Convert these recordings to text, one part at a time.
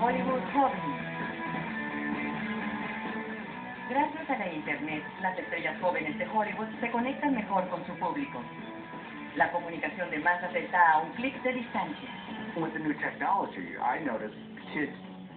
Hollywood jóvenes. Gracias a la Internet, las estrellas jóvenes de Hollywood se conectan mejor con su público. La comunicación de masas está a un clic de distancia. With the new technology, I noticed kids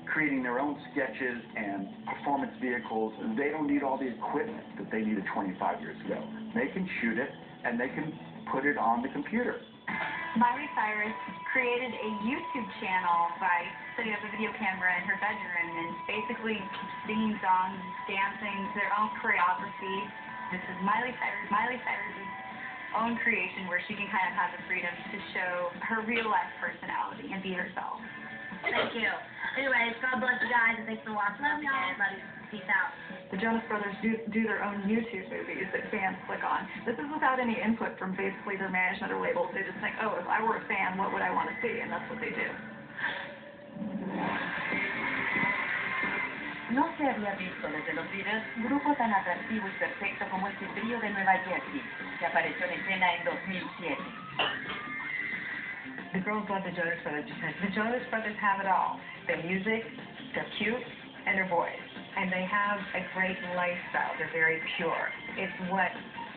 creating their own sketches and performance vehicles, and they don't need all the equipment that they needed 25 years ago. They can shoot it, and they can put it on the computer. Miley Cyrus created a YouTube channel by setting up a video camera in her bedroom and basically singing songs, dancing, their own choreography. This is Miley Cyrus's own creation where she can kind of have the freedom to show her real-life personality and be herself. Thank you. Anyways, God bless you guys, and thanks for watching. Love y'all. Love you. Peace out. The Jonas Brothers do their own YouTube movies that fans click on. This is without any input from basically their management or labels. They just think, oh, if I were a fan, what would I want to see? And that's what they do. No se había visto desde los videos grupo tan atractivo y perfecto como este trío de Nueva Jersey, que apareció en escena en 2007. The girls love the Jonas Brothers because the Jonas Brothers have it all. Their music, they're cute, and they're boys. And they have a great lifestyle. They're very pure. It's what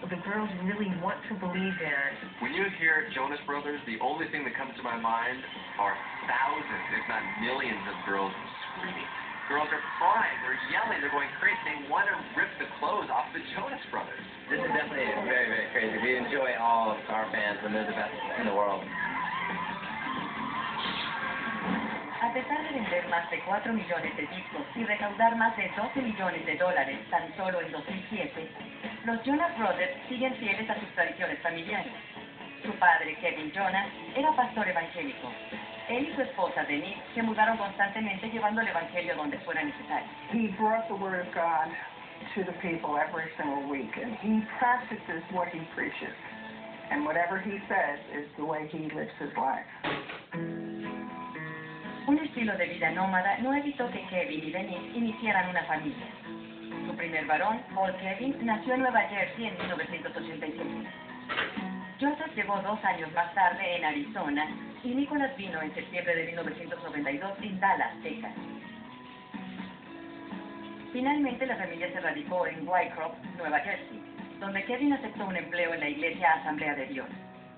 the girls really want to believe in. When you hear Jonas Brothers, the only thing that comes to my mind are thousands, if not millions of girls screaming. Girls are crying, they're yelling, they're going crazy. They want to rip the clothes off the Jonas Brothers. This is definitely very, very crazy. We enjoy all of our fans, and they're the best in the world. A pesar de vender más de 4 millones de discos y recaudar más de $12 millones tan solo en 2007, los Jonas Brothers siguen fieles a sus tradiciones familiares. Su padre, Kevin Jonas, era pastor evangélico. Él y su esposa, Denise, se mudaron constantemente llevando el evangelio donde fuera necesario. He brought the word of God to the people every single week, and he practices what he preaches. And whatever he says is the way he lives his life. Un estilo de vida nómada no evitó que Kevin y Denise iniciaran una familia. Su primer varón, Paul Kevin, nació en Nueva Jersey en 1986. Joseph llegó 2 años más tarde en Arizona y Nicholas vino en septiembre de 1992 en Dallas, Texas. Finalmente la familia se radicó en Wycroft, Nueva Jersey, donde Kevin aceptó un empleo en la iglesia Asamblea de Dios.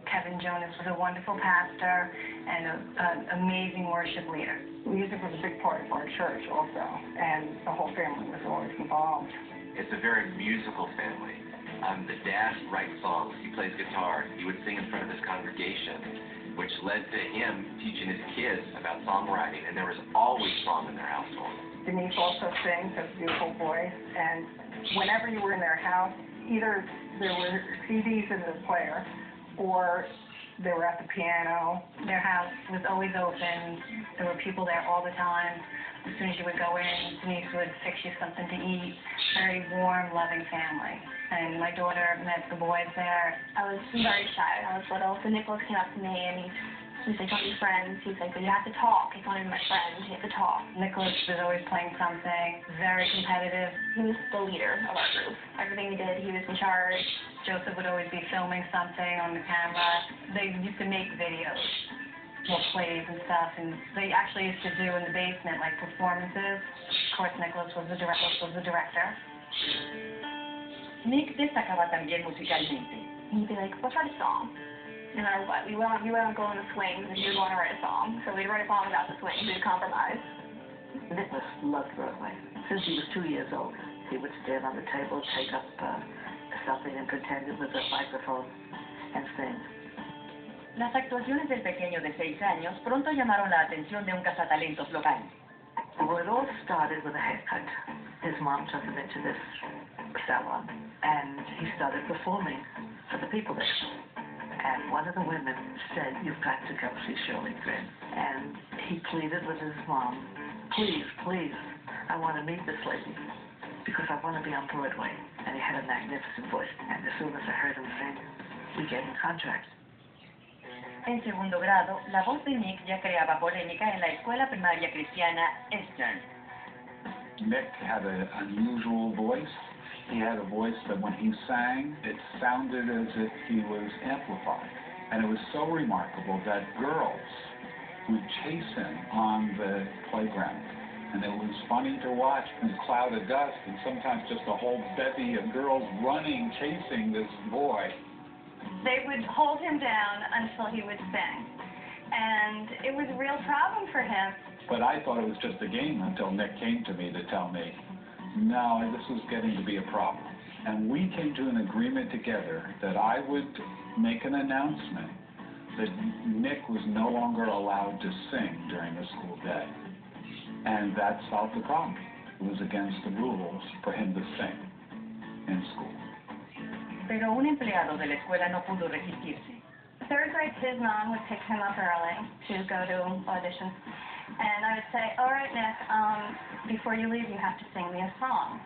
Kevin Jonas was a wonderful pastor and an amazing worship leader. Music was a big part of our church also, and the whole family was always involved. It's a very musical family. The dad writes songs, he plays guitar, he would sing in front of his congregation, which led to him teaching his kids about songwriting, and there was always song in their household. Denise also sings, has a beautiful voice, and whenever you were in their house, either there were CDs in the player, or they were at the piano. Their house was always open. There were people there all the time. As soon as you would go in, Denise would fix you something to eat. Very warm, loving family. And my daughter met the boys there. I was very shy when I was little, so Nicholas came up to me and he's like, don't be friends. He's like, but you have to talk. He's not even my friend. You have to talk. Nicholas was always playing something, very competitive. He was the leader of our group. Everything we did, he was in charge. Joseph would always be filming something on the camera. They used to make videos, plays and stuff, and they actually used to do in the basement, like performances. Of course, Nicholas was the director. Nick destacaba también musicalmente. He'd be like, let's write a song. No matter what. We went on going to swings, and he would want to write a song. So we'd write a song about the swings. We'd compromise. Nicholas loved Broadway. Since he was 2 years old, he would stand on the table, take up something and pretend it was a microphone and sing. Las actuaciones del pequeño de 6 años pronto llamaron la atención de un cazatalentos local. Well, it all started with a haircut. His mom took him into this salon, and he started performing for the people there. And one of the women said, "You've got to come see Shirley Finn." And he pleaded with his mom, "Please, please, I want to meet this lady because I want to be on Broadway." And he had a magnificent voice. And as soon as I heard him sing, we gave him contracts. En segundo grado, la voz de Nick ya creaba polémica en la escuela primaria cristiana Eastern. Nick had an unusual voice. He had a voice that when he sang, it sounded as if he was amplified. And it was so remarkable that girls would chase him on the playground. And it was funny to watch in a cloud of dust and sometimes just a whole bevy of girls running, chasing this boy. They would hold him down until he would sing. And it was a real problem for him. But I thought it was just a game until Nick came to me to tell me, no, this was getting to be a problem. And we came to an agreement together that I would make an announcement that Nick was no longer allowed to sing during the school day. And that solved the problem. It was against the rules for him to sing in school. Pero un empleado de la escuela no pudo resistirse. Third grade, his mom would pick him up early to go to auditions. And I would say, all right, Nick, before you leave, you have to sing me a song.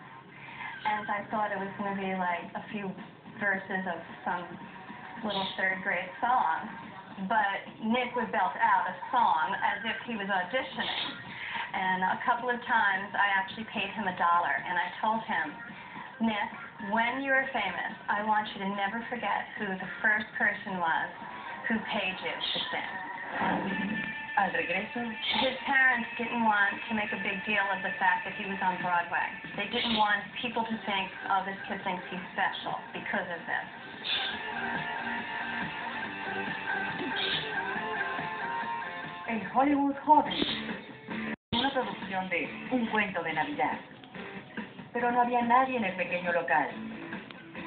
And I thought it was going to be like a few verses of some little third grade song. But Nick would belt out a song as if he was auditioning. And a couple of times, I actually paid him $1. And I told him, Nick, when you're famous, I want you to never forget who the first person was who paid you to sing. Al regreso, his parents didn't want to make a big deal of the fact that he was on Broadway. They didn't want people to think, oh, this kid thinks he's special because of this. En Hollywood joven, una producción de Un cuento de Navidad. Pero no había nadie en el pequeño local.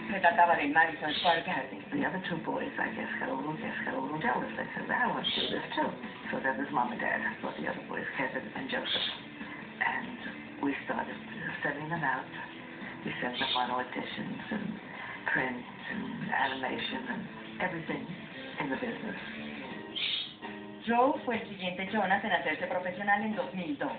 Se trataba del Madison Square Garden. The other two boys, I guess, got a little jealous. They said, I want to do this too. So then his mom and dad brought the other boys, Kevin and Joseph. And we started sending them out. We sent them on auditions and print and animation and everything in the business. Joe fue el siguiente Jonas en hacerse profesional en 2002.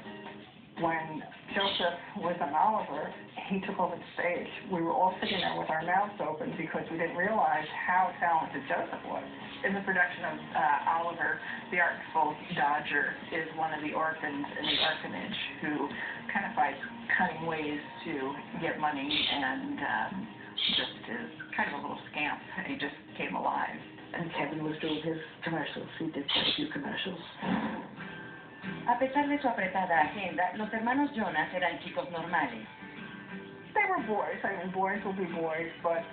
When Joseph was on Oliver, he took over the stage. We were all sitting there with our mouths open because we didn't realize how talented Joseph was. In the production of Oliver, the artful Dodger is one of the orphans in the orphanage who kind of finds cunning ways to get money and just is kind of a little scamp. He just came alive. And Kevin was doing his commercials. He did quite a few commercials. A pesar de su apretada agenda, los hermanos Jonas eran chicos normales. They were boys. I mean, boys will be boys, but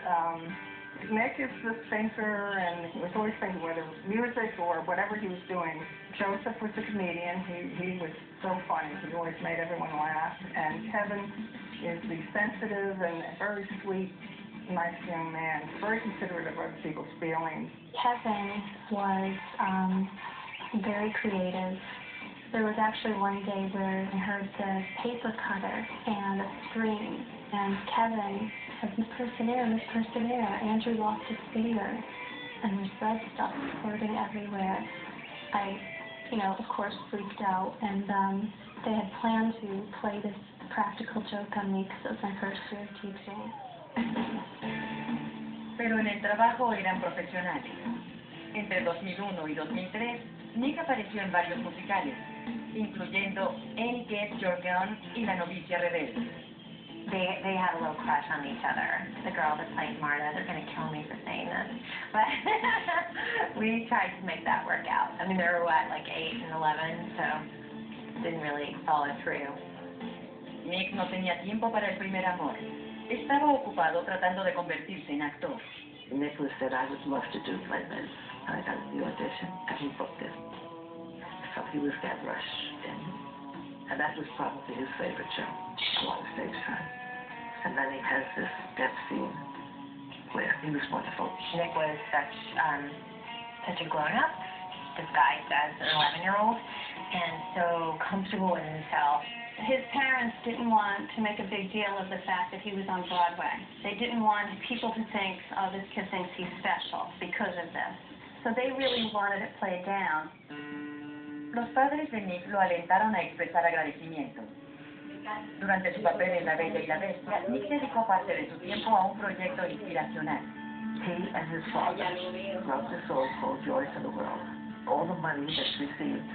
Nick is the thinker, and he was always thinking whether it was music or whatever he was doing. Joseph was a comedian. He was so funny. He always made everyone laugh. And Kevin is the sensitive and very sweet, nice young man, very considerate of other people's feelings. Kevin was very creative. There was actually one day where I heard the paper cutter and a scream, and Kevin said, Miss Person there, Andrew lost his finger, and there's red stuff squirting everywhere. I, of course, freaked out, and they had planned to play this practical joke on me because it was my first year of teaching. Pero en el trabajo eran profesionales. Entre 2001 y 2003, Nick apareció en varios musicales, incluyendo Any Guess Your Gun y La Novicia Rebelde. They had a little crush on each other. The girl that played Marta, they're going to kill me for saying this. But we tried to make that work out. I mean, they were, like 8 and 11, so didn't really follow through. Nick no tenía tiempo para el primer amor. Estaba ocupado tratando de convertirse en actor. Nicholas said, I would love to do Les Mis. I got the audition, and he booked it. So he was that rush, and that was probably his favorite show, a lot of stage time. And then he has this death scene where he was wonderful. Nick was such a grown-up, disguised as an 11-year-old, and so comfortable in himself. His parents didn't want to make a big deal of the fact that he was on Broadway. They didn't want people to think, oh, this kid thinks he's special because of this. So they really wanted it played down. Los padres de Nick lo alentaron a expresar agradecimiento. Durante su papel en La Bella y la Bestia, Nick dedicó parte de su tiempo a un proyecto inspiracional. He and his father wrote a song called Joy for the World. All the money that's received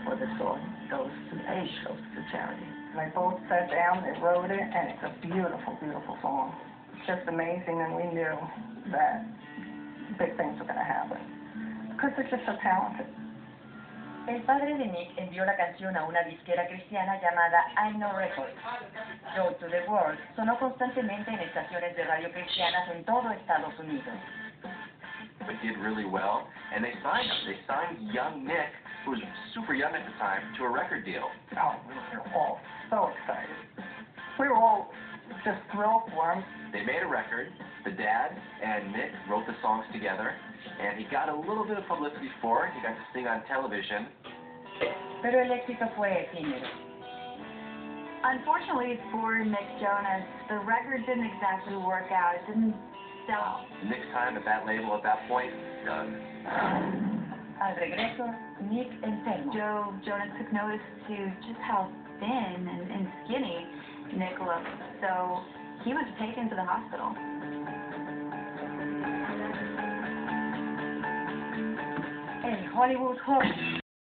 for the song goes to AIDS, goes to charity. And they both sat down, they wrote it, and it's a beautiful, beautiful song. It's just amazing, and we knew that big things were going to happen because they're just so talented. El padre de Nick envió la canción a una disquera cristiana llamada I Know Records. Go to the World sonó constantemente en estaciones de radio cristianas en todo Estados Unidos. It did really well, and they signed him. They signed young Nick, who was super young at the time, to a record deal. Oh, we were all so excited. We were all just thrilled for him. They made a record. The dad and Nick wrote the songs together, and he got a little bit of publicity for it. He got to sing on television. Pero el éxito fue efímero. Unfortunately for Nick Jonas, the record didn't exactly work out. It didn't sell. Nick's time at that label at that point, done. Al regreso, Nick enfermo. Joe Jonas took notice to just how thin and skinny Nick looked, so he was taken to the hospital. El Hollywood Hawk